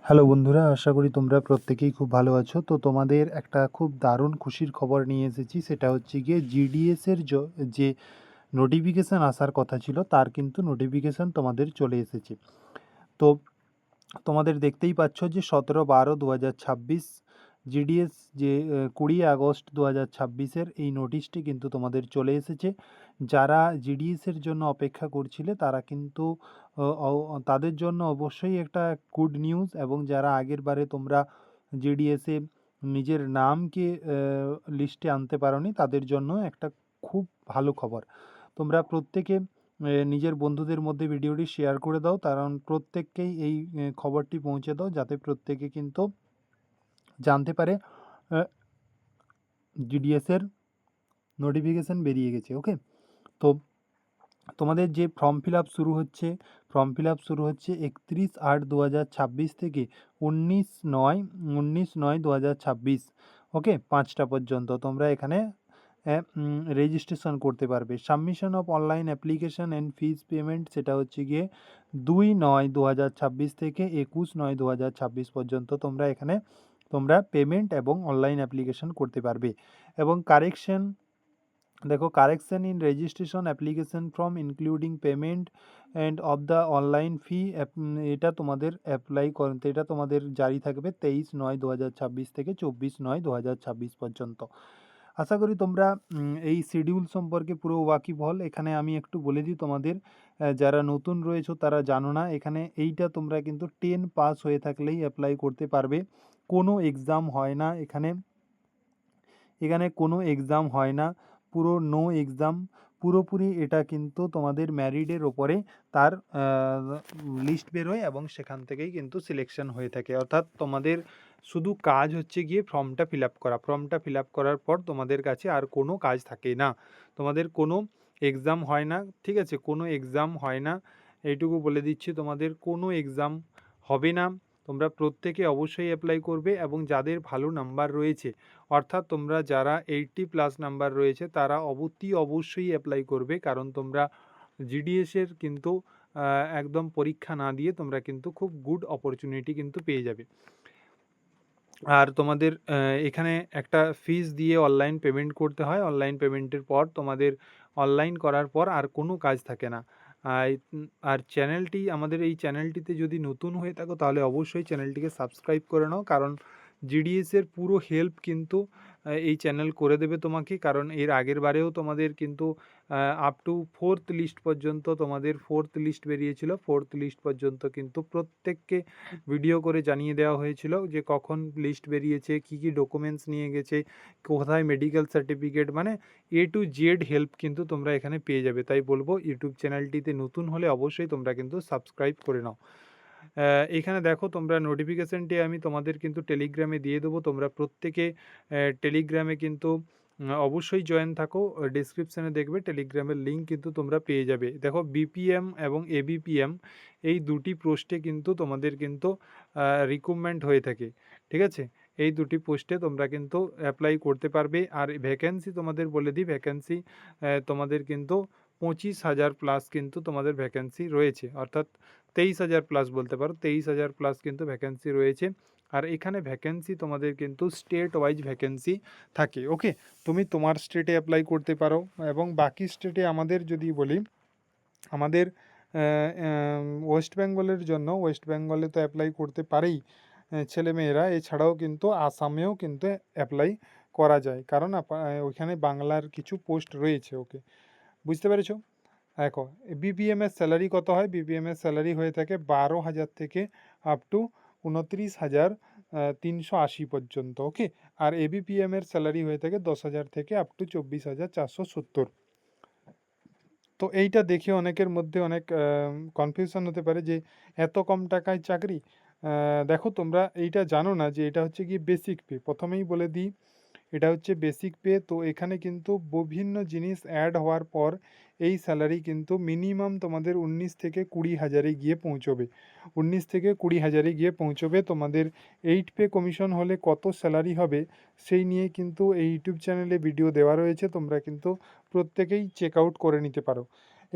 Hello বন্ধুরা, আশা করি তোমরা প্রত্যেকেই খুব ভালো আছো। তো তোমাদের একটা খুব দারুণ খুশির খবর নিয়ে এসেছি। সেটা হচ্ছে গিয়ে জিডিএস এর যে নোটিফিকেশান আসার কথা ছিল তার কিন্তু নোটিফিকেশান তোমাদের চলে এসেছে। তো তোমাদের দেখতেই পাচ্ছ যে 17/12/2026 জিডিএস যে 20 আগস্ট 2026-এর এই নোটিশটি কিন্তু তোমাদের চলে এসেছে। যারা জিডিএসের জন্য অপেক্ষা করছিলে তারা কিন্তু তাদের জন্য অবশ্যই একটা গুড নিউজ, এবং যারা আগের বারে তোমরা জিডিএসে নিজের নামকে লিস্টে আনতে পারোনি তাদের জন্য একটা খুব ভালো খবর। তোমরা প্রত্যেকে নিজের বন্ধুদের মধ্যে ভিডিওটি শেয়ার করে দাও, কারণ প্রত্যেককেই এই খবরটি পৌঁছে দাও যাতে প্রত্যেকে কিন্তু জানতে পারে জিডিএসের নোটিফিকেশান বেরিয়ে গেছে। ওকে, তো তোমাদের যে ফর্ম ফিল আপ শুরু হচ্ছে 31/8/2026 থেকে 19/9/2026। ওকে, 5টা পর্যন্ত তোমরা এখানে রেজিস্ট্রেশন করতে পারবে। Submission of online application and fees payment সেটা হচ্ছে গিয়ে 2/9/2026 থেকে 21/9/2026 পর্যন্ত তোমরা পেমেন্ট এবং অনলাইন অ্যাপ্লিকেশন করতে পারবে। এবং correction in registration application form including payment and of the online fee, এটা তোমাদের জারি থাকবে 23/9/2026 থেকে 24/9/2026 পর্যন্ত। আশা করি তোমরা এই শিডিউল সম্পর্কে পুরো ওয়াকিবহাল। এখানে আমি একটু বলে দিই তোমাদের, যারা নতুন রয়েছো তারা জানো না, এখানে এইটা তোমরা কিন্তু 10 পাস হয়ে থাকলেই অ্যাপ্লাই করতে পারবে। কোনো এক্সাম হয় না এখানে কোনো এক্সাম হয় না, পুরো নো এক্সাম, পুরোপুরি এটা কিন্তু তোমাদের ম্যারিটের ওপরে তার লিস্ট বেরোয় এবং সেখান থেকেই কিন্তু সিলেকশন হয়ে থাকে। অর্থাৎ তোমাদের শুধু কাজ হচ্ছে গিয়ে ফর্মটা ফিল আপ করার পর তোমাদের কাছে আর কোনো কাজ থাকে না, তোমাদের কোনো এক্সাম হয় না। ঠিক আছে, কোনো এক্সাম হয় না, এইটুকু বলে দিচ্ছি, তোমাদের কোনো এক্সাম হবে না। তোমরা প্রত্যেকে অবশ্যই অ্যাপ্লাই করবে, এবং যাদের ভালো নাম্বার রয়েছে, অর্থাৎ তোমরা যারা 80+ নাম্বার রয়েছে তারা অবশ্যই অ্যাপ্লাই করবে, কারণ তোমরা জিডিএসের কিন্তু একদম পরীক্ষা না দিয়ে তোমরা কিন্তু খুব গুড অপরচুনিটি কিন্তু পেয়ে যাবে। আর তোমাদের এখানে একটা ফিস দিয়ে অনলাইন পেমেন্ট করতে হয়। অনলাইন পেমেন্টের পর তোমাদের অনলাইন করার পর আর কোনো কাজ থাকে না। আর আমাদের এই চ্যানেলটিতে যদি নতুন হয়ে থাকো তাহলে অবশ্যই চ্যানেলটিকে সাবস্ক্রাইব করে নাও, কারণ জিডিএসের পুরো হেল্প কিন্তু এই চ্যানেল করে দেবে তোমাকে। কারণ এর আগের বারেও তোমাদের কিন্তু আপ টু 4th লিস্ট পর্যন্ত, তোমাদের 4th লিস্ট বেরিয়েছিল। 4th লিস্ট পর্যন্ত কিন্তু প্রত্যেককে ভিডিও করে জানিয়ে দেওয়া হয়েছিল যে কখন লিস্ট বেরিয়েছে, কী কী ডকুমেন্টস নিয়ে গেছে, কোথায় মেডিকেল সার্টিফিকেট, মানে A to Z হেল্প কিন্তু তোমরা এখানে পেয়ে যাবে। তাই বলবো, ইউটিউব চ্যানেলটিতে নতুন হলে অবশ্যই তোমরা কিন্তু সাবস্ক্রাইব করে নাও। এখানে দেখো, তোমরা নোটিফিকেশানটি আমি তোমাদের কিন্তু টেলিগ্রামে দিয়ে দেবো। তোমরা প্রত্যেকে টেলিগ্রামে কিন্তু অবশ্যই জয়েন থাকো। ডিসক্রিপশানে দেখবে টেলিগ্রামের লিঙ্ক কিন্তু তোমরা পেয়ে যাবে। দেখো, বিপিএম এবং এবিপিএম এই দুটি পোস্টে কিন্তু তোমাদের কিন্তু রিক্রুটমেন্ট হয়ে থাকে। ঠিক আছে, এই দুটি পোস্টে তোমরা কিন্তু অ্যাপ্লাই করতে পারবে। আর ভ্যাকেন্সি তোমাদের বলে দিই, ভ্যাকেন্সি তোমাদের কিন্তু 25,000+ কিন্তু তোমাদের ভ্যাকেন্সি রয়েছে, অর্থাৎ 23,000+ বলতে পারো, 23,000+ কিন্তু ভ্যাকেন্সি রয়েছে। আর এখানে ভ্যাকেন্সি তোমাদের কিন্তু স্টেট ওয়াইজ ভ্যাকেন্সি থাকে। ওকে, তুমি তোমার স্টেটে অ্যাপ্লাই করতে পারো, এবং বাকি স্টেটে আমাদের যদি বলি, আমাদের ওয়েস্ট বেঙ্গলের জন্য, ওয়েস্ট বেঙ্গলে তো অ্যাপ্লাই করতে পারেই ছেলেমেয়েরা, এছাড়াও কিন্তু আসামেও কিন্তু অ্যাপ্লাই করা যায়, কারণ ওইখানে বাংলার কিছু পোস্ট রয়েছে। ওকে, বুঝতে পেরেছো? দেখো, বিপিএমের স্যালারি কত হয়? বিপিএমের স্যালারি হয়ে থাকে 12,000 থেকে আপ টু 29,380 পর্যন্ত। ওকে, আর এবিপিএমের স্যালারি হয়ে থাকে 10,000 থেকে আপ টু 24,470। তো এইটা দেখে অনেকের মধ্যে অনেক কনফিউশন হতে পারে যে এত কম টাকায় চাকরি। দেখো, তোমরা এইটা জানো না যে এটা হচ্ছে কি বেসিক পে। প্রথমেই বলে দিই, এটা হচ্ছে বেসিক পে। তো এখানে কিন্তু বিভিন্ন জিনিস অ্যাড হওয়ার পর এই স্যালারি কিন্তু মিনিমাম তোমাদের 19 থেকে 20 হাজারে গিয়ে পৌঁছবে। 19 থেকে 20 হাজারে গিয়ে পৌঁছবে। তোমাদের 8 পে কমিশন হলে কত স্যালারি হবে সেই নিয়ে কিন্তু এই ইউটিউব চ্যানেলে ভিডিও দেওয়া রয়েছে, তোমরা কিন্তু প্রত্যেকেই চেক আউট করে নিতে পারো।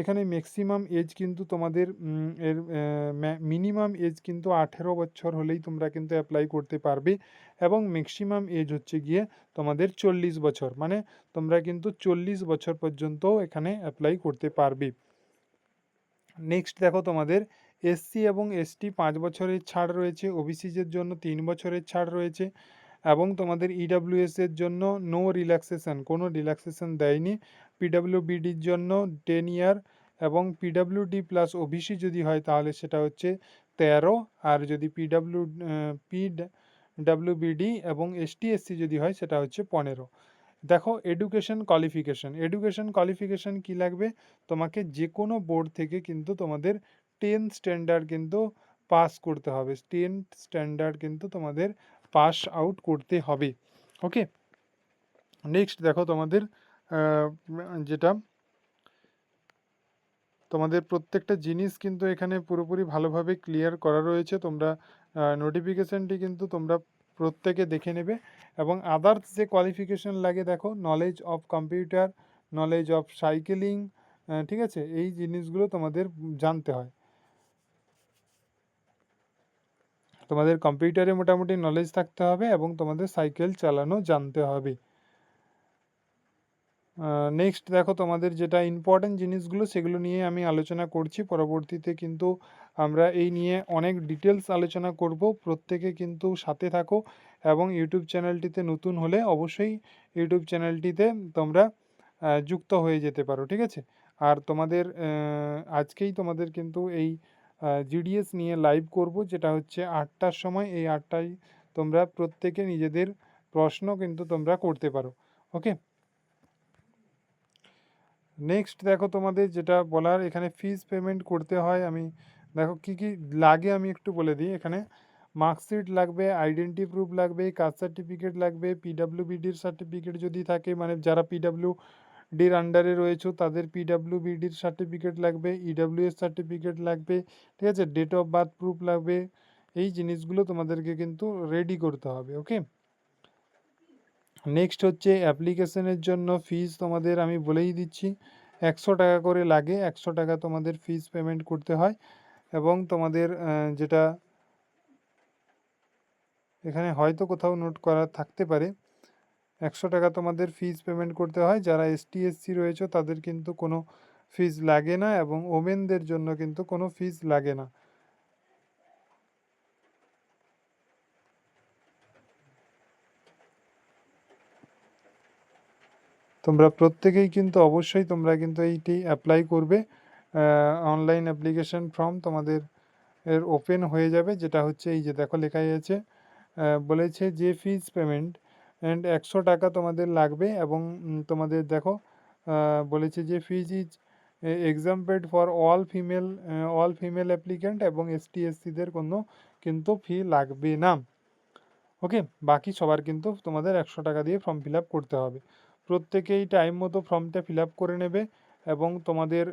এখানে ম্যাক্সিমাম এজ কিন্তু তোমাদের এর মিনিমাম এজ কিন্তু 18 বছর হলেই তোমরা কিন্তু অ্যাপ্লাই করতে পারবে, এবং ম্যাক্সিমাম এজ হচ্ছে গিয়ে তোমাদের 40 বছর, মানে তোমরা কিন্তু 40 বছর পর্যন্ত এখানে অ্যাপ্লাই করতে পারবে। নেক্সট দেখো তোমাদের এসসি এবং এসটি 5 বছরের ছাড় রয়েছে, ওবিসিদের জন্য 3 বছরের ছাড় রয়েছে, এবং তোমাদের ইডাব্লিউএস এর জন্য নো রিল্যাক্সেশন, কোনো রিল্যাক্সেশন দেয়নি। পিডাব্লিউবিডির জন্য 10 ইয়ার, এবং পিডাব্লিউডি প্লাস ওবিসি যদি হয় তাহলে সেটা হচ্ছে 13, আর যদি পিডাব্লিউবিডি এবং এসটি এসসি যদি হয় সেটা হচ্ছে 15। দেখো এডুকেশন কোয়ালিফিকেশন কি লাগবে, তোমাকে যে কোনো বোর্ড থেকে কিন্তু তোমাদের 10 স্ট্যান্ডার্ড কিন্তু পাস করতে হবে, 10 স্ট্যান্ডার্ড কিন্তু তোমাদের পাস আউট করতে হবে। ওকে, নেক্সট দেখো তোমাদের যেটা তোমাদের প্রত্যেকটা জিনিস কিন্তু এখানে পুরোপুরি ভালোভাবে ক্লিয়ার করা রয়েছে, তোমরা নোটিফিকেশানটি কিন্তু তোমরা প্রত্যেকে দেখে নেবে। এবং আদার্স যে কোয়ালিফিকেশন লাগে দেখো, knowledge of computer, knowledge of cycling, ঠিক আছে, এই জিনিসগুলো তোমাদের জানতে হয়। তোমাদের কম্পিউটারে মোটামুটি নলেজ থাকতে হবে এবং তোমাদের সাইকেল চালানো জানতে হবে। নেক্সট দেখো তোমাদের যেটা ইম্পর্টেন্ট জিনিসগুলো সেগুলো নিয়ে আমি আলোচনা করছি পরবর্তীতে, কিন্তু আমরা এই নিয়ে অনেক ডিটেলস আলোচনা করব। প্রত্যেকে কিন্তু সাথে থাকো, এবং ইউটিউব চ্যানেলটিতে নতুন হলে অবশ্যই ইউটিউব চ্যানেলটিতে তোমরা যুক্ত হয়ে যেতে পারো, ঠিক আছে। আর তোমাদের আজকেই তোমাদের কিন্তু এই জিডিএস নিয়ে লাইভ করব, যেটা হচ্ছে 8টার সময়। এই 8টায় তোমরা প্রত্যেকে নিজেদের প্রশ্ন কিন্তু তোমরা করতে পারো। ওকে, নেক্সট দেখো তোমাদের যেটা বলার, এখানে ফিজ পেমেন্ট করতে হয়। আমি দেখো কি কি লাগে আমি একটু বলে দিই। এখানে মার্কশিট লাগবে, আইডেন্টি প্রুফ লাগবে, কাস্ট সার্টিফিকেট লাগবে, পিডাব্লিউবিডির সার্টিফিকেট যদি থাকে, মানে যারা পিডাব্লিউডির আন্ডারে রয়েছে তাদের পিডাব্লিউবিডির সার্টিফিকেট লাগবে, ইডাব্লিউএস সার্টিফিকেট লাগবে, ঠিক আছে, ডেট অফ বার্থ প্রুফ লাগবে। এই জিনিসগুলো তোমাদেরকে কিন্তু রেডি করতে হবে। ওকে, নেক্সট হচ্ছে অ্যাপ্লিকেশনের জন্য ফিজ তোমাদের আমি বলেই দিচ্ছি, 100 টাকা করে লাগে, 100 টাকা তোমাদের ফিজ পেমেন্ট করতে হয়। এবং তোমাদের যেটা এখানে হয়তো কোথাও নোট করা থাকতে পারে, 100 টাকা তোমাদের ফিজ পেমেন্ট করতে হয়। যারা এসটি এসসি রয়েছে তাদের কিন্তু কোনো ফিজ লাগে না, এবং ওমেনদের জন্য কিন্তু কোনো ফিজ লাগে না। তোমরা প্রত্যেকেই কিন্তু অবশ্যই তোমরা কিন্তু এইটি অ্যাপ্লাই করবে। অনলাইন অ্যাপ্লিকেশন ফর্ম তোমাদের এর ওপেন হয়ে যাবে, যেটা হচ্ছে এই যে দেখো লেখাই আছে, বলেছে যে ফিজ পেমেন্ট অ্যান্ড 100 টাকা তোমাদের লাগবে। এবং তোমাদের দেখো বলেছে যে fees is exempted for all female applicant, এবং এসটি এসসিদের কোনো কিন্তু ফি লাগবে না। ওকে, বাকি সবার কিন্তু তোমাদের 100 টাকা দিয়ে ফর্ম ফিল আপ করতে হবে। প্রত্যেকেই টাইম মতো ফর্মটা ফিল আপ করে নেবে। এবং তোমাদের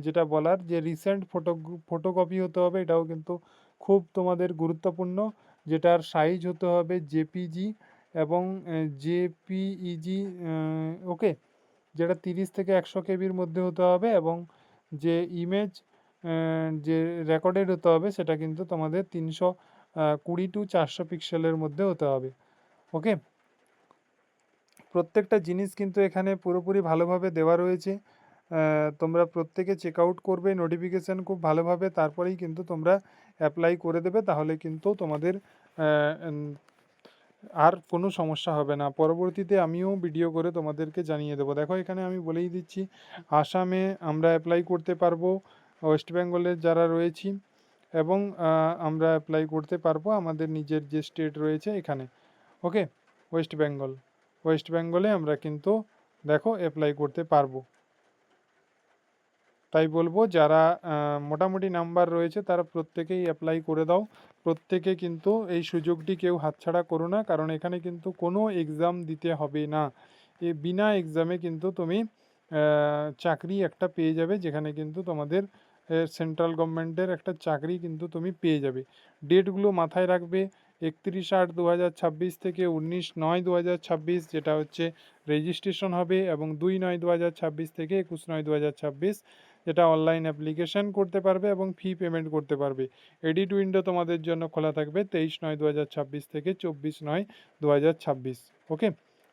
যেটা বলার, যে রিসেন্ট ফটোকপি হতে হবে, এটাও কিন্তু খুব তোমাদের গুরুত্বপূর্ণ, যেটার সাইজ হতে হবে জেপিজি এবং জেপিইজি। ওকে, যেটা 30 থেকে 100 কেবির মধ্যে হতে হবে, এবং যে ইমেজ যে রেকর্ডেড হতে হবে সেটা কিন্তু তোমাদের 320 টু 400 পিক্সেলের মধ্যে হতে হবে। ওকে, প্রত্যেকটা জিনিস কিন্তু এখানে পুরোপুরি ভালোভাবে দেওয়া রয়েছে। তোমরা প্রত্যেকে চেক আউট করবে নোটিফিকেশান খুব ভালোভাবে, তারপরেই কিন্তু তোমরা অ্যাপ্লাই করে দেবে, তাহলে কিন্তু তোমাদের আর কোনো সমস্যা হবে না। পরবর্তীতে আমিও ভিডিও করে তোমাদেরকে জানিয়ে দেবো। দেখো এখানে আমি বলেই দিচ্ছি, আসামে আমরা অ্যাপ্লাই করতে পারবো, ওয়েস্ট বেঙ্গলের যারা রয়েছি, এবং আমরা অ্যাপ্লাই করতে পারবো আমাদের নিজের যে স্টেট রয়েছে এখানে। ওকে, ওয়েস্ট বেঙ্গলে আমরা কিন্তু দেখো অ্যাপ্লাই করতে পারবো। তাই বলবো যারা মোটামুটি নাম্বার রয়েছে তারা প্রত্যেকেই অ্যাপ্লাই করে দাও। প্রত্যেকে কিন্তু এই সুযোগটি কেউ হাতছাড়া করো না, কারণ এখানে কিন্তু কোনো এক্সাম দিতে হবে না। বিনা এক্সামে কিন্তু তুমি চাকরি একটা পেয়ে যাবে, যেখানে কিন্তু তোমাদের সেন্ট্রাল গভর্নমেন্টের একটা চাকরি কিন্তু তুমি পেয়ে যাবে। ডেটগুলো মাথায় রাখবে, 31/8/2026 থেকে 19/9/2026 যেটা হচ্ছে রেজিস্ট্রেশন হবে, এবং 2/9/2026 থেকে 21/9/2026 যেটা অনলাইন অ্যাপ্লিকেশন করতে পারবে এবং ফি পেমেন্ট করতে পারবে। এডিট উইন্ডো তোমাদের জন্য খোলা থাকবে 23/9/2026 থেকে 24/9/2026। ওকে,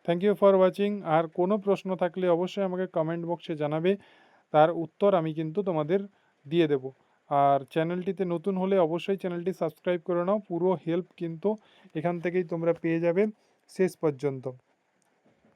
থ্যাংক ইউ ফর ওয়াচিং। আর কোনো প্রশ্ন থাকলে অবশ্যই আমাকে কমেন্ট বক্সে জানাবে, তার উত্তর আমি কিন্তু তোমাদের দিয়ে দেব। আর চ্যানেলটিতে নতুন হলে অবশ্যই চ্যানেলটি সাবস্ক্রাইব করে নাও, পুরো হেল্প কিন্তু এখান থেকেই তোমরা পেয়ে যাবে শেষ পর্যন্ত।